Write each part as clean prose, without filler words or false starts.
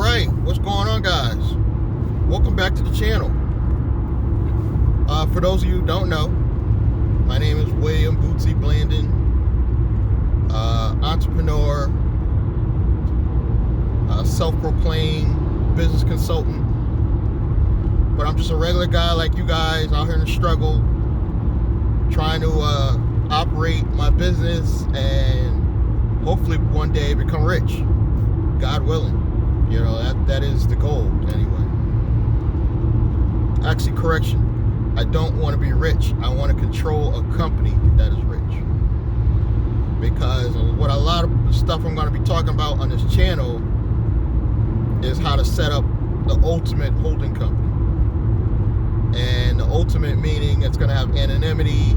right, what's going on, guys? Welcome back to the channel. For those of you who don't know, my name is William Bootsy Blandon, entrepreneur, self-proclaimed business consultant, but I'm just a regular guy like you guys out here in the struggle, trying to operate my business and hopefully one day become rich, God willing. You know, that is the goal anyway. Actually, correction. I don't want to be rich. I want to control a company that is rich. Because what a lot of the stuff I'm going to be talking about on this channel is how to set up the ultimate holding company. And the ultimate meaning it's going to have anonymity,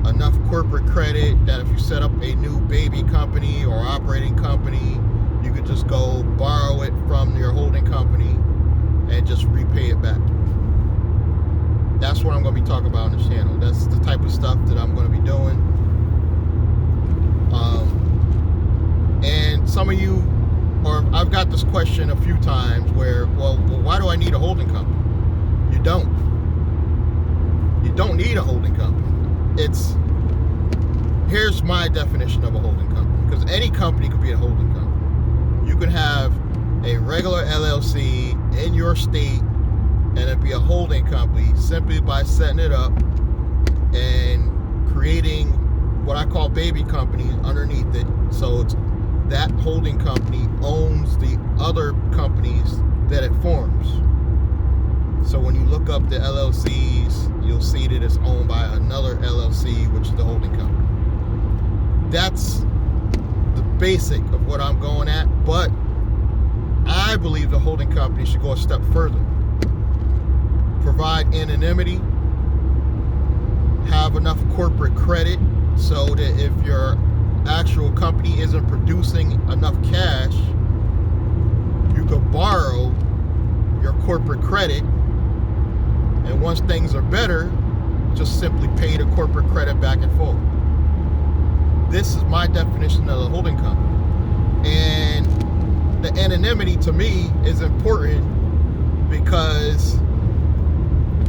enough corporate credit that if you set up a new baby company or operating company, you could just go borrow it from your holding company and just repay it back. That's what I'm going to be talking about on this channel. That's the type of stuff that I'm going to be doing. And some of you, or I've got this question a few times where, well, why do I need a holding company? You don't. You don't need a holding company. Here's my definition of a holding company, because any company could be a holding company. You could have a regular LLC in your state and it'd be a holding company simply by setting it up and creating what I call baby companies underneath it. So that holding company owns the other companies that it forms. So when you look up the LLCs, you'll see that it's owned by another LLC, which is the holding company. That's the basic of what I'm going at, but I believe the holding company should go a step further. Provide anonymity, have enough corporate credit so that if your actual company isn't producing enough cash, you could borrow your corporate credit, and once things are better, just simply pay the corporate credit back and forth. This is my definition of the holding company. And the anonymity to me is important because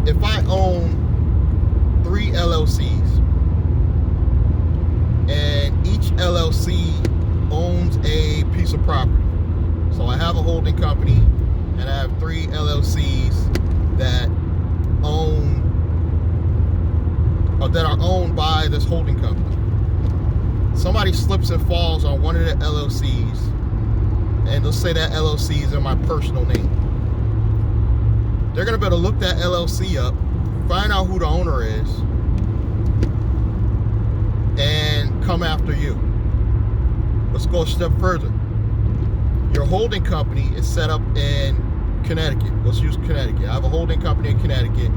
if I own 3 LLCs and each LLC owns a piece of property, so I have a holding company and I have 3 LLCs that are owned by this holding company. Somebody slips and falls on one of the LLCs, and they'll say that LLC is in my personal name. They're going to be able to look that LLC up, find out who the owner is, and come after you. Let's go a step further. Your holding company is set up in Connecticut. Let's use Connecticut. I have a holding company in Connecticut,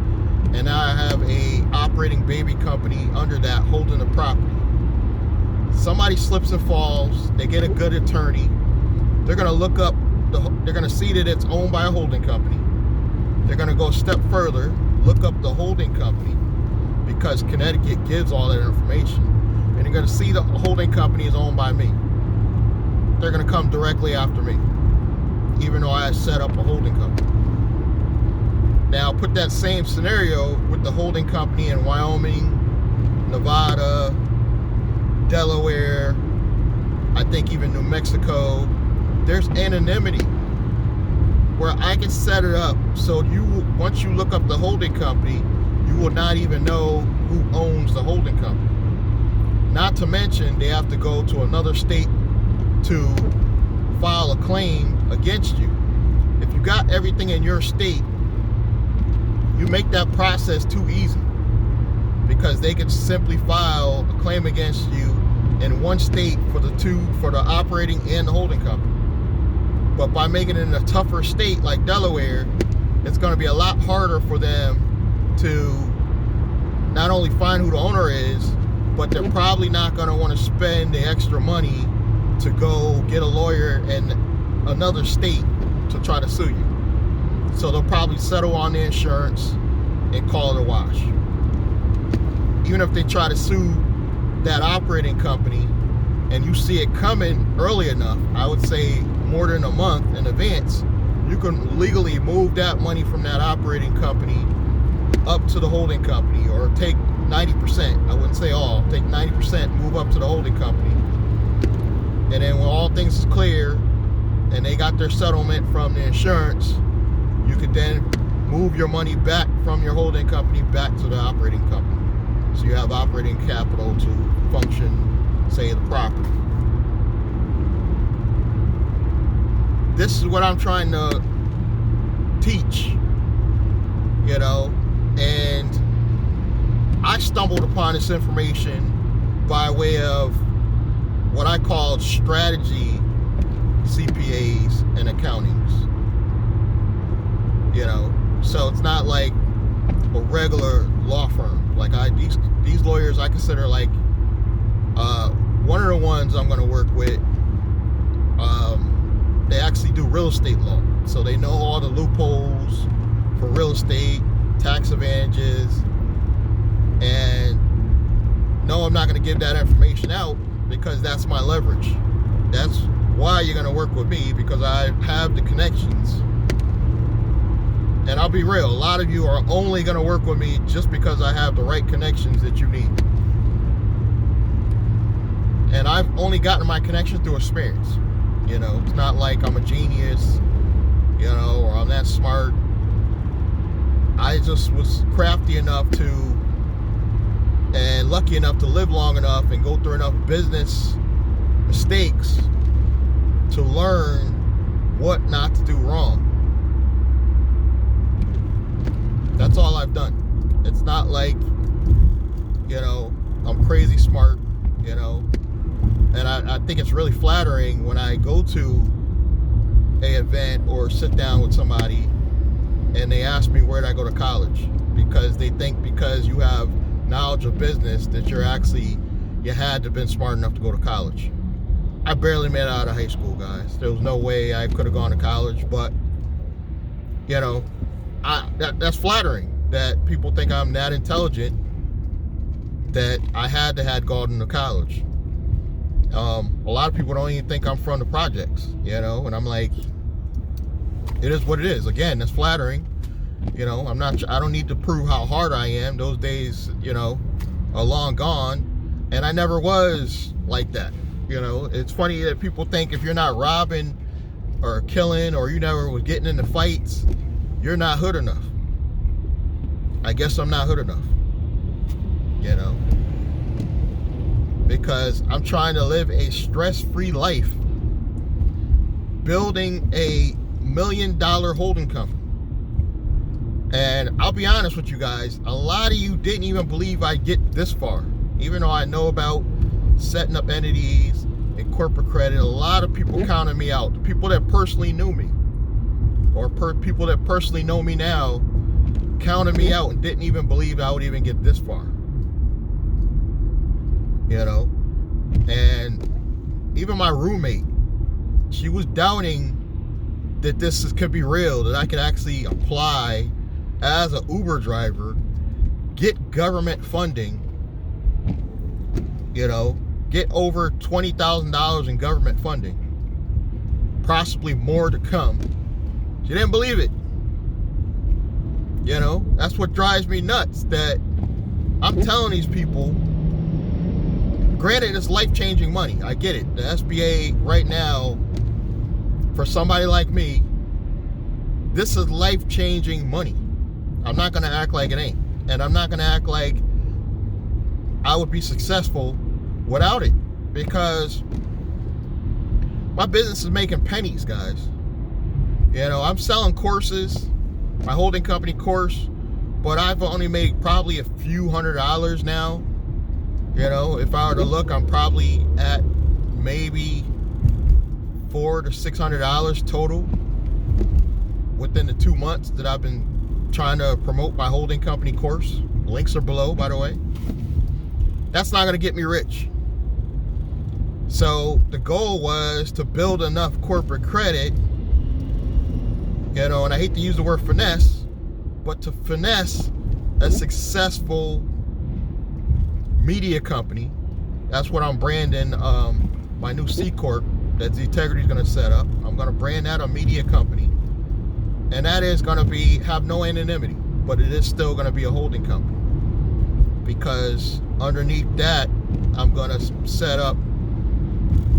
and I have a operating baby company under that holding the property. Somebody slips and falls, they get a good attorney, they're going to look up, they're going to see that it's owned by a holding company. They're going to go a step further, look up the holding company, because Connecticut gives all that information, and they're going to see the holding company is owned by me. They're going to come directly after me, even though I set up a holding company. Now put that same scenario with the holding company in Wyoming, Nevada, Delaware, I think even New Mexico. There's anonymity where I can set it up so once you look up the holding company, you will not even know who owns the holding company. Not to mention they have to go to another state to file a claim against you. If you got everything in your state, you make that process too easy, because they could simply file a claim against you in one state for the operating and the holding company. But by making it in a tougher state like Delaware, it's going to be a lot harder for them to not only find who the owner is, but they're probably not going to want to spend the extra money to go get a lawyer in another state to try to sue you. So they'll probably settle on the insurance and call it a wash. Even if they try to sue that operating company and you see it coming early enough, I would say more than a month in advance, you can legally move that money from that operating company up to the holding company, or take 90%. I wouldn't say all. Take 90%, move up to the holding company. And then when all things is clear and they got their settlement from the insurance, you could then move your money back from your holding company back to the operating company. So you have operating capital to function, say, the property. This is what I'm trying to teach, you know, and I stumbled upon this information by way of what I call strategy CPAs and accountings. You know, so it's not like a regular law firm. Like these lawyers I consider like one of the ones I'm going to work with. They actually do real estate law, so they know all the loopholes for real estate, tax advantages, and no, I'm not going to give that information out because that's my leverage. That's why you're going to work with me, because I have the connections. And I'll be real, a lot of you are only going to work with me just because I have the right connections that you need. And I've only gotten my connection through experience. You know, it's not like I'm a genius, you know, or I'm that smart. I just was crafty enough to, and lucky enough to live long enough and go through enough business mistakes to learn what not to do wrong. That's all I've done. It's not like, you know, I'm crazy smart, you know. And I think it's really flattering when I go to an event or sit down with somebody and they ask me where did I go to college, because they think because you have knowledge of business that you had to have been smart enough to go to college. I barely made it out of high school, guys. There was no way I could have gone to college, but, you know, that's flattering that people think I'm that intelligent that I had to have gone to college. A lot of people don't even think I'm from the projects, you know, and I'm like, it is what it is. Again, that's flattering. You know, I don't need to prove how hard I am. Those days, you know, are long gone, and I never was like that. You know, it's funny that people think if you're not robbing or killing, or you never was getting into fights, you're not hood enough. I guess I'm not hood enough, you know, because I'm trying to live a stress-free life, building a $1 million holding company. And I'll be honest with you guys, a lot of you didn't even believe I'd get this far. Even though I know about setting up entities and corporate credit, a lot of people counted me out. The people that personally knew me, or people that personally know me now, counted me out and didn't even believe I would even get this far. You know? And even my roommate, she was doubting that this could be real, that I could actually apply as an Uber driver, get government funding, you know, get over $20,000 in government funding, possibly more to come. She didn't believe it. You know, that's what drives me nuts, that I'm telling these people, granted it's life-changing money, I get it. The SBA right now, for somebody like me, this is life-changing money. I'm not going to act like it ain't. And I'm not going to act like I would be successful without it, because my business is making pennies, guys. You know, I'm selling courses, my holding company course, but I've only made probably a few $100s now. You know, if I were to look, I'm probably at maybe $400 to $600 total within the 2 months that I've been trying to promote my holding company course. Links are below, by the way. That's not going to get me rich. So the goal was to build enough corporate credit, you know, and I hate to use the word finesse, but to finesse a successful media company. That's what I'm branding my new C Corp that ZTegrity is going to set up. I'm going to brand that a media company, and that is going to have no anonymity, but it is still going to be a holding company, because underneath that, I'm going to set up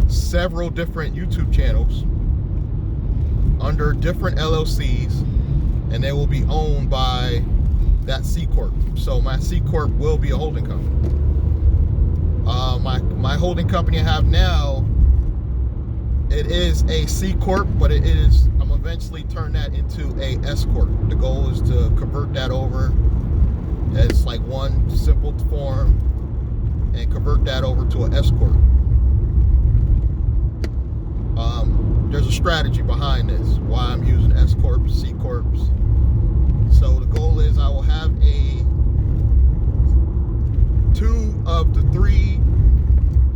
several different YouTube channels under different LLCs, and they will be owned by that C Corp. So my C Corp will be a holding company. My holding company I have now, it is a C Corp, but I'm eventually turn that into a S Corp. The goal is to convert that over as like one simple form and convert that over to an S Corp. There's a strategy behind this, why I'm using S Corps, C Corps. So the goal is I will have 2 of the 3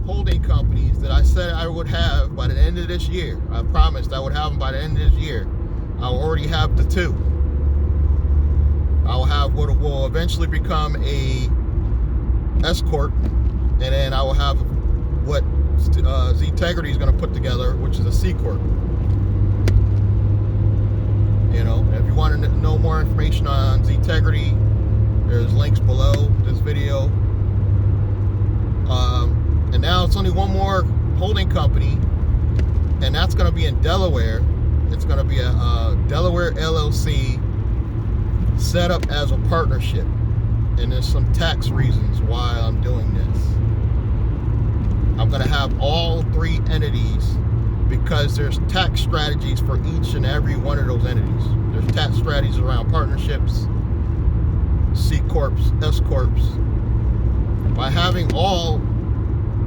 holding companies that I said I would have by the end of this year. I promised I would have them by the end of this year. I will already have the 2. I will have what will eventually become a S Corp, and then I will have what ZTegrity is going to put together, which is a C Corp. You know, if you want to know more information on ZTegrity, there's links below this video. And now it's only one more holding company, and that's going to be in Delaware. It's going to be a Delaware LLC set up as a partnership, and there's some tax reasons why I'm doing this. I'm going to have all 3 entities because there's tax strategies for each and every one of those entities. There's tax strategies around partnerships, C Corps, S Corps. By having all,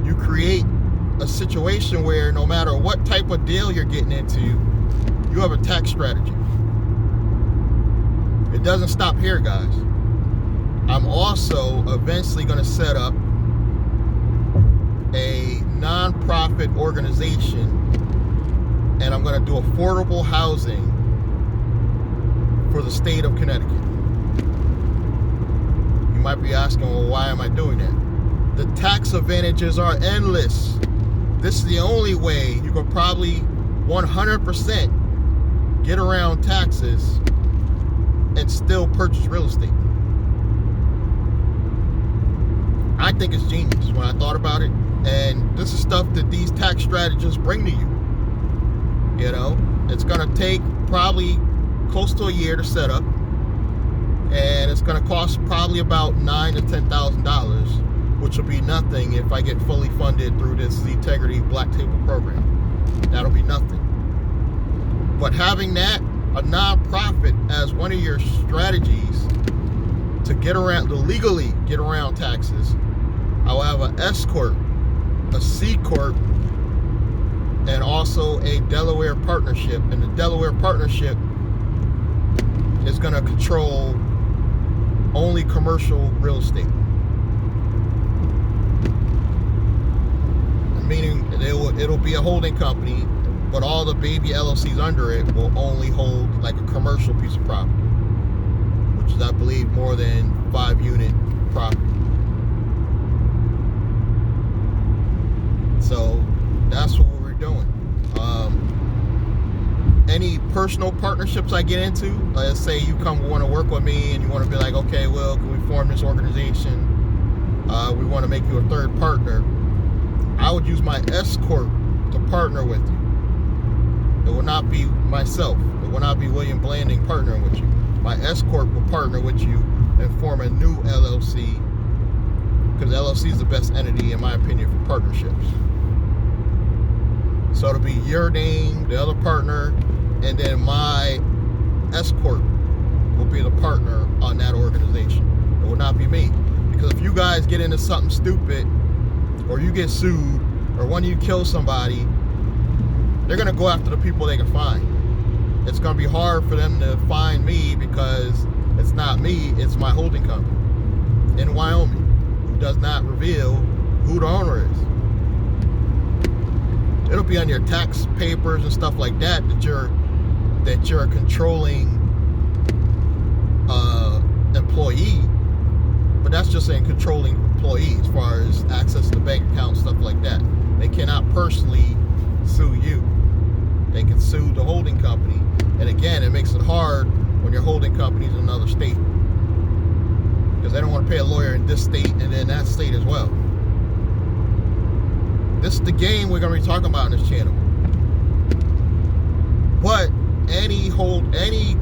you create a situation where no matter what type of deal you're getting into, you have a tax strategy. It doesn't stop here, guys. I'm also eventually going to set up a non-profit organization, and I'm going to do affordable housing for the state of Connecticut. You might be asking, well, why am I doing that? The tax advantages are endless. This is the only way you could probably 100% get around taxes and still purchase real estate. I think it's genius when I thought about it, and this is stuff that these tax strategists bring to you. You know, it's going to take probably close to a year to set up, and it's going to cost probably about $9,000 to $10,000, which will be nothing if I get fully funded through this ZTegrity Black Table program. That'll be nothing. But having that, a nonprofit, as one of your strategies to get around, to legally get around taxes, I will have an S Corp, a C Corp, and also a Delaware partnership. And the Delaware partnership is going to control only commercial real estate. Meaning it'll be a holding company, but all the baby LLCs under it will only hold like a commercial piece of property, which is, I believe, more than 5-unit property. So that's what we're doing. Any personal partnerships I get into, let's say you want to work with me and you want to be like, okay, well, can we form this organization? We want to make you a third partner. I would use my S Corp to partner with you. It will not be myself. It will not be William Blanding partnering with you. My S Corp will partner with you and form a new LLC, because LLC is the best entity, in my opinion, for partnerships. So it'll be your name, the other partner, and then my S Corp will be the partner on that organization. It will not be me. Because if you guys get into something stupid, or you get sued, or one of you kill somebody, they're going to go after the people they can find. It's going to be hard for them to find me because it's not me, it's my holding company in Wyoming, who does not reveal who the owner is. It'll be on your tax papers and stuff like that you're a controlling employee, but that's just a controlling employee as far as access to bank accounts, stuff like that. They cannot personally sue you. They can sue the holding company. And again, it makes it hard when your holding company is in another state, because they don't want to pay a lawyer in this state and then that state as well. This is the game we're going to be talking about on this channel. But any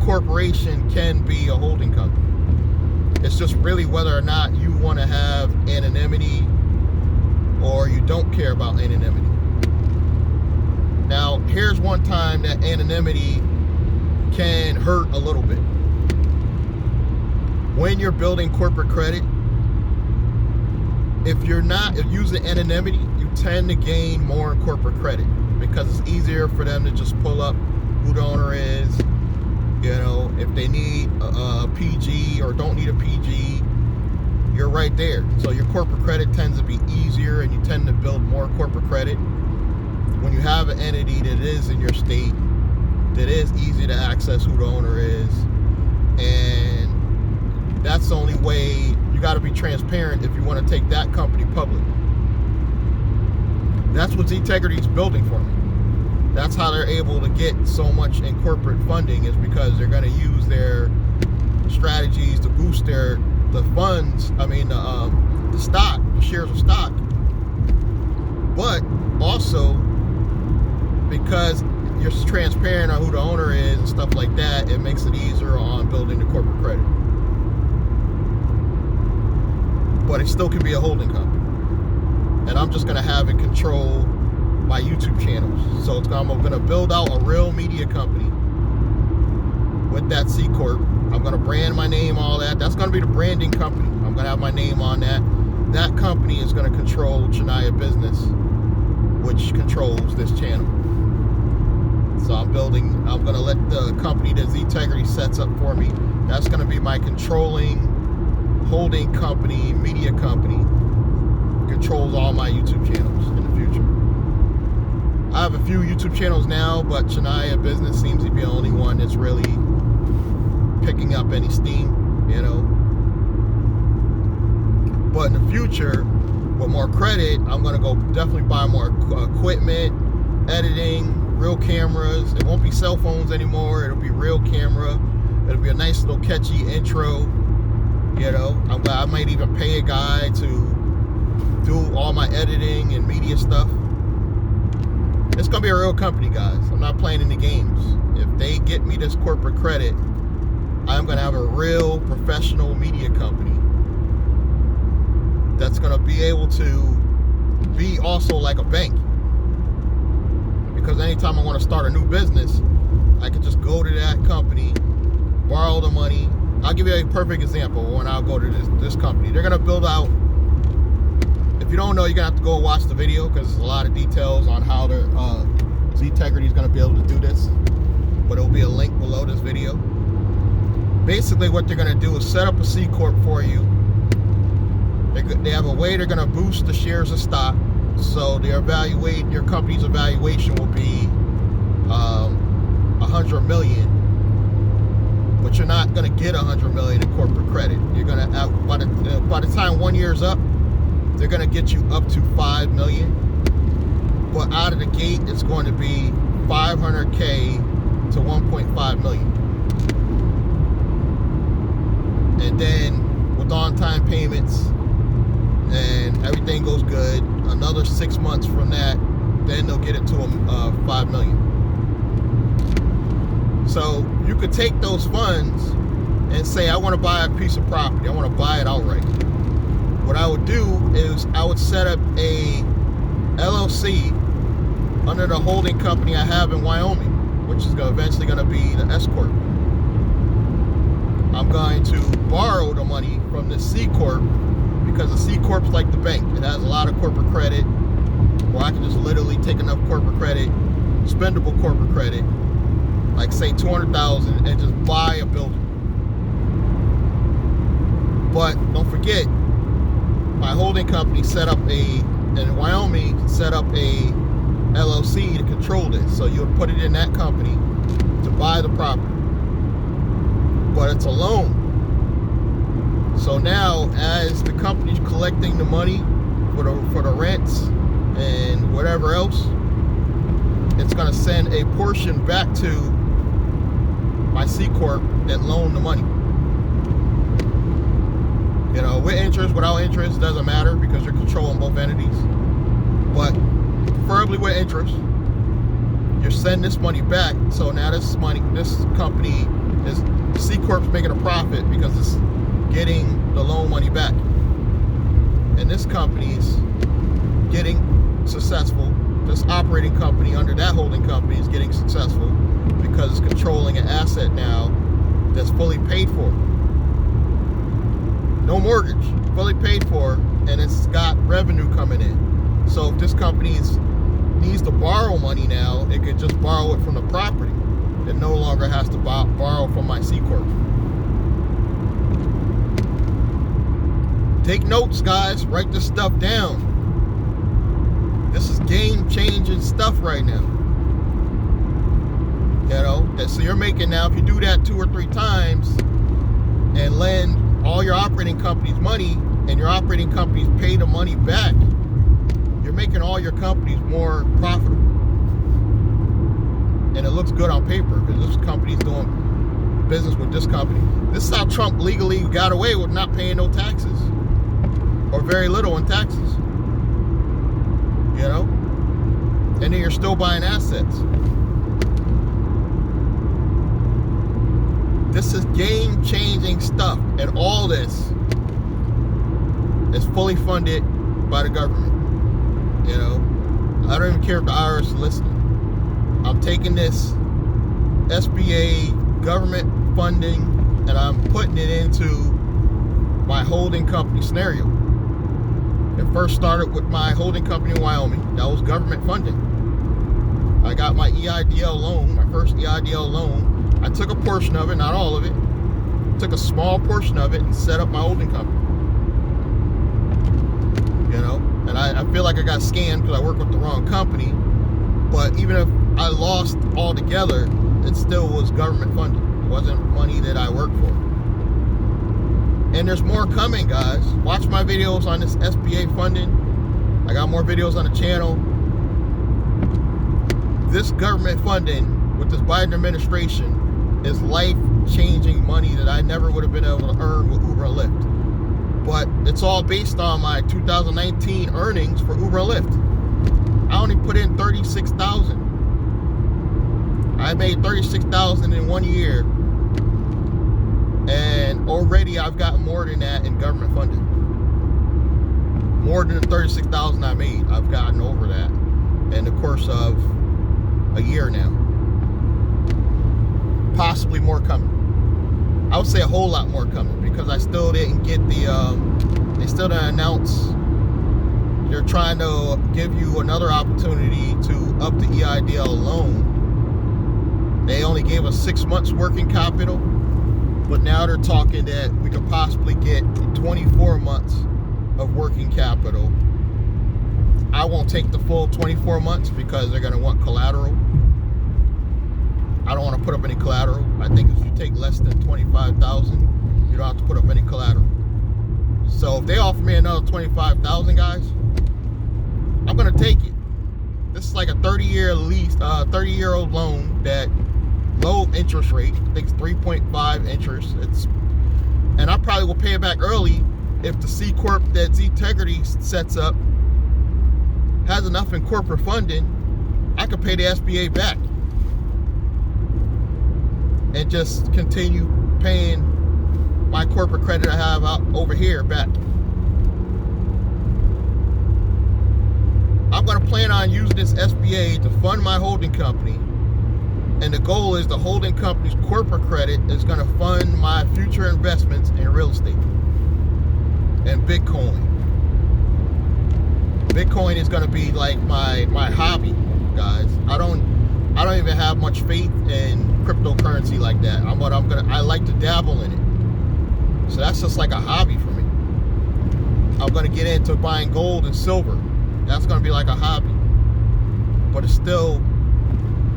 corporation can be a holding company. It's just really whether or not you want to have anonymity or you don't care about anonymity. Now, here's one time that anonymity can hurt a little bit. When you're building corporate credit, if you're not using anonymity, you tend to gain more in corporate credit because it's easier for them to just pull up who the owner is. You know, if they need a PG or don't need a PG, you're right there. So your corporate credit tends to be easier and you tend to build more corporate credit. When you have an entity that is in your state, that is easy to access who the owner is, and that's the only way. You got to be transparent if you want to take that company public. That's what Integrity is building for me. That's how they're able to get so much in corporate funding, is because they're going to use their strategies to boost the funds. I mean, the stock, the shares of stock, but also because you're transparent on who the owner is and stuff like that, it makes it easier on building the corporate credit. But it still can be a holding company. And I'm just going to have it control my YouTube channels. So I'm going to build out a real media company with that C Corp. I'm going to brand my name, all that. That's going to be the branding company. I'm going to have my name on that. That company is going to control Shania Business, which controls this channel. So I'm going to let the company that Integrity sets up for me, that's going to be my controlling holding company, media company, controls all my YouTube channels in the future. I have a few YouTube channels now, but Shania Business seems to be the only one that's really picking up any steam, you know. But in the future, with more credit, I'm going to go definitely buy more equipment, editing, real cameras. It won't be cell phones anymore. It'll be real camera. It'll be a nice little catchy intro. You know, I might even pay a guy to do all my editing and media stuff. It's going to be a real company, guys. I'm not playing any games. If they get me this corporate credit, I'm going to have a real professional media company that's going to be able to be also like a bank. Because anytime I want to start a new business, I can just go to that company, borrow the money. I'll give you a perfect example when I'll go to this company. They're going to build out, if you don't know, you're going to have to go watch the video because there's a lot of details on how Integrity is going to be able to do this. But it'll be a link below this video. Basically, what they're going to do is set up a C Corp for you. They have a way they're going to boost the shares of stock. So your company's evaluation will be $100 million. But you're not going to get $100 million in corporate credit. You're going to, by the time 1 year's up, they're going to get you up to $5 million. But out of the gate, it's going to be $500K to $1.5 million. And then with on-time payments and everything goes good, another 6 months from that, then they'll get it to $5 million. So you could take those funds and say, I want to buy a piece of property. I want to buy it outright. What I would do is I would set up a LLC under the holding company I have in Wyoming, which is eventually going to be the S Corp. I'm going to borrow the money from the C Corp because the C Corp's like the bank. It has a lot of corporate credit, where I can just literally take enough corporate credit, spendable corporate credit, like say $200,000, and just buy a building. But don't forget, my holding company in Wyoming set up a LLC to control this. So you would put it in that company to buy the property. But it's a loan. So now, as the company's collecting the money for the rents and whatever else, it's going to send a portion back to my C Corp that loaned the money. You know, with interest, without interest, doesn't matter because you're controlling both entities. But preferably with interest, you're sending this money back. So now this company is, C Corp's making a profit because it's getting the loan money back. And this company's getting successful. This operating company under that holding company is getting successful because it's controlling an asset now that's fully paid for. No mortgage, fully paid for, and it's got revenue coming in. So if this company needs to borrow money now, it could just borrow it from the property. It no longer has to borrow from my C Corp. Take notes, guys. Write this stuff down. This is game-changing stuff right now. You know, so you're making now, if you do that 2 or 3 times and lend all your operating companies money and your operating companies pay the money back, you're making all your companies more profitable. And it looks good on paper because this company's doing business with this company. This is how Trump legally got away with not paying no taxes or very little in taxes. You know? And then you're still buying assets. This is game-changing stuff. And all this is fully funded by the government. You know? I don't even care if the IRS is listening. I'm taking this SBA government funding and I'm putting it into my holding company scenario. It first started with my holding company in Wyoming. That was government funding. I got my EIDL loan, my first EIDL loan. I took a portion of it, not all of it. Took a small portion of it and set up my holding company. You know, and I feel like I got scammed because I worked with the wrong company. But even if I lost altogether, it still was government funded. It wasn't money that I worked for. And there's more coming, guys. Watch my videos on this SBA funding. I got more videos on the channel. This government funding with this Biden administration is life-changing money that I never would have been able to earn with Uber and Lyft. But it's all based on my 2019 earnings for Uber and Lyft. I only put in $36,000. I made $36,000 in 1 year. And already I've gotten more than that in government funding. More than the $36,000 I made, I've gotten over that in the course of a year now. Possibly more coming. I would say a whole lot more coming because I still didn't get they still didn't announce. They're trying to give you another opportunity to up the EIDL loan. They only gave us 6 months working capital. But now they're talking that we could possibly get 24 months of working capital. I won't take the full 24 months because they're going to want collateral. I don't want to put up any collateral. I think if you take less than $25,000, you don't have to put up any collateral. So if they offer me another $25,000, guys, I'm going to take it. This is like a 30-year lease, 30-year-old loan that low interest rate. I think it's 3.5 interest. And I probably will pay it back early if the C Corp that Z-Integrity sets up has enough in corporate funding. I could pay the SBA back and just continue paying my corporate credit I have out over here back. I'm going to plan on using this SBA to fund my holding company. And the goal is the holding company's corporate credit is going to fund my future investments in real estate and Bitcoin. Bitcoin is going to be like my hobby, guys. I don't even have much faith in cryptocurrency like that. I like to dabble in it. So that's just like a hobby for me. I'm going to get into buying gold and silver. That's going to be like a hobby. But it's still,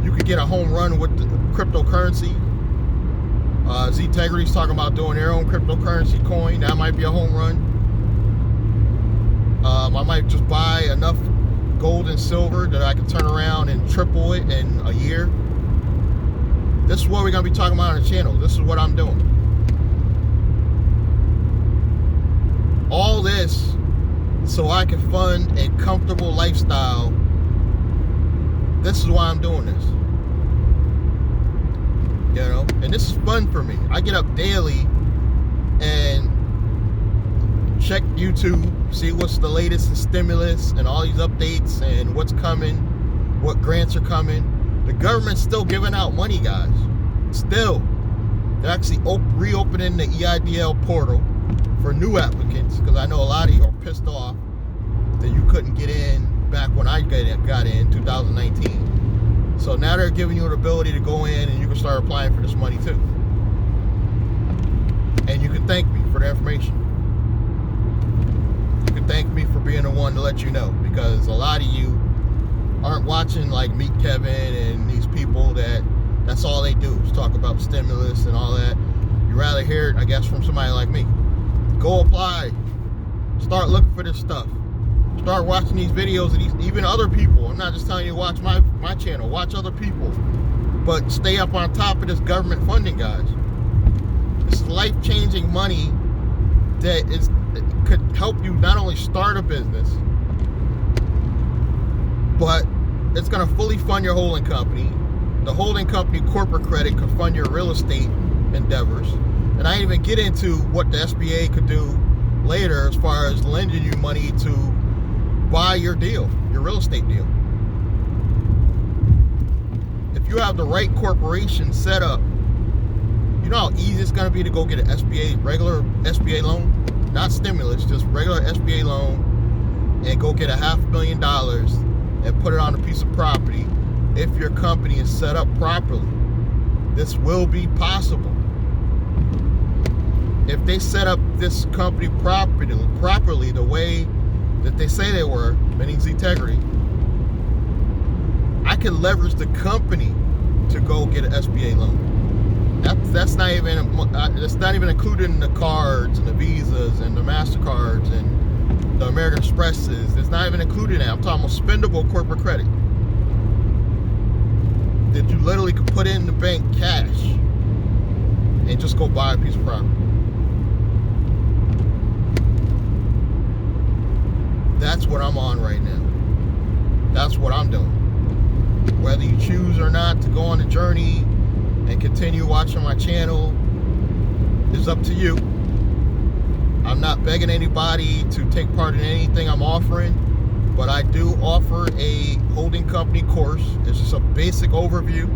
you could get a home run with the cryptocurrency. Z-Integrity's talking about doing their own cryptocurrency coin. That might be a home run. I might just buy enough gold and silver that I can turn around and triple it in a year. This is what we're going to be talking about on the channel. This is what I'm doing. All this so I can fund a comfortable lifestyle. This is why I'm doing this. You know, and this is fun for me. I get up daily and check YouTube, see what's the latest in stimulus and all these updates and what's coming, what grants are coming. The government's still giving out money, guys. Still. They're actually reopening the EIDL portal for new applicants, because I know a lot of you are pissed off that you couldn't get in back when I got in 2019. So now they're giving you an ability to go in and you can start applying for this money too. And you can thank me for the information. You can thank me for being the one to let you know, because a lot of you aren't watching like Meet Kevin and these people that's all they do is talk about stimulus and all that. You'd rather hear it, I guess, from somebody like me. Go apply. Start looking for this stuff. Start watching these videos of these, even other people. I'm not just telling you to watch my channel. Watch other people. But stay up on top of this government funding, guys. This is life-changing money that could help you not only start a business, but it's going to fully fund your holding company. The holding company corporate credit could fund your real estate endeavors. And I didn't even get into what the SBA could do later as far as lending you money to buy your deal, your real estate deal. If you have the right corporation set up, you know how easy it's going to be to go get an regular SBA loan? Not stimulus, just regular SBA loan, and go get $500,000 and put it on a piece of property if your company is set up properly. This will be possible. If they set up this company properly the way that they say they were, meaning integrity, I can leverage the company to go get an SBA loan. That's not even included in the cards and the Visas and the MasterCards and the American Expresses. It's not even included in that. I'm talking about spendable corporate credit that you literally could put in the bank cash and just go buy a piece of property. That's what I'm on right now. That's what I'm doing. Whether you choose or not to go on the journey and continue watching my channel is up to you. I'm not begging anybody to take part in anything I'm offering, but I do offer a holding company course. It's just a basic overview.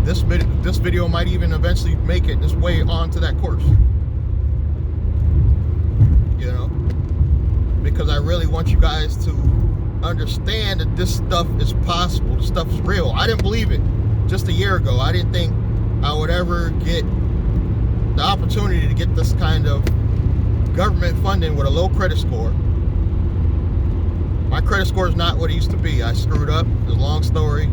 This video might even eventually make it its way onto that course. You know, because I really want you guys to understand that this stuff is possible. This stuff is real. I didn't believe it just a year ago. I didn't think I would ever get the opportunity to get this kind of government funding with a low credit score. My credit score is not what it used to be. I screwed up. It's a long story,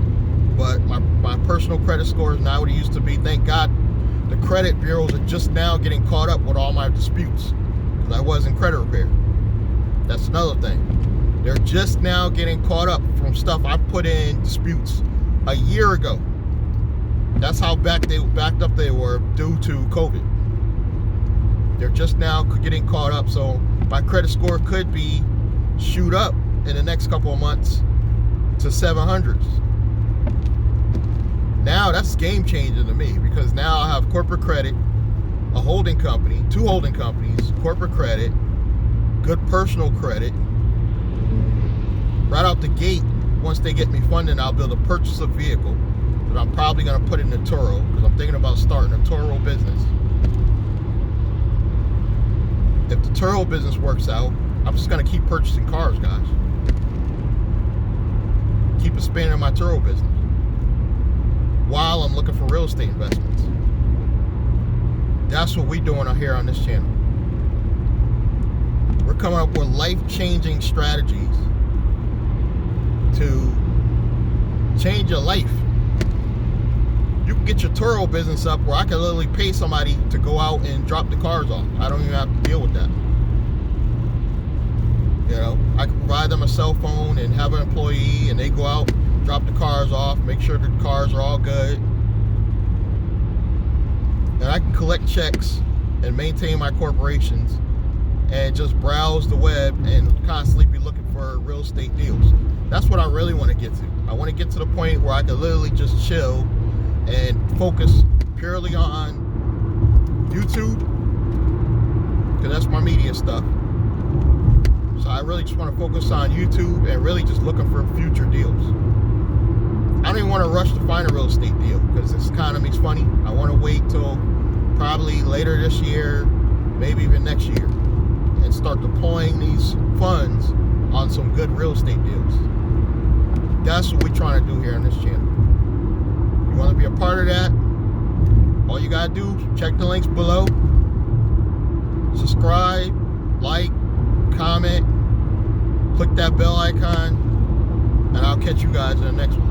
but my personal credit score is not what it used to be. Thank God the credit bureaus are just now getting caught up with all my disputes. I was in credit repair. That's another thing. They're just now getting caught up from stuff I put in disputes a year ago. That's how backed up they were due to COVID. They're just now getting caught up, so my credit score could be shoot up in the next couple of months to 700s. Now that's game changing to me, because now I have corporate credit, a holding company, two holding companies, corporate credit, good personal credit. Right out the gate, once they get me funding, I'll be able to purchase a vehicle that I'm probably going to put in the Turo, because I'm thinking about starting a Turo business. If the Turo business works out, I'm just going to keep purchasing cars, guys. Keep expanding my Turo business while I'm looking for real estate investments. That's what we're doing here on this channel. We're coming up with life-changing strategies to change your life. You can get your Turo business up where I can literally pay somebody to go out and drop the cars off. I don't even have to deal with that. You know, I can provide them a cell phone and have an employee, and they go out, drop the cars off, make sure the cars are all good. And I can collect checks and maintain my corporations and just browse the web and constantly be looking for real estate deals. That's what I really want to get to. I want to get to the point where I can literally just chill and focus purely on YouTube, because that's my media stuff. So I really just want to focus on YouTube and really just looking for future deals. I don't even want to rush to find a real estate deal because this economy's funny. I want to wait till probably later this year, maybe even next year, and start deploying these funds on some good real estate deals. That's what we're trying to do here on this channel. You want to be a part of that? All you gotta do, check the links below, subscribe, like, comment, click that bell icon, and I'll catch you guys in the next one.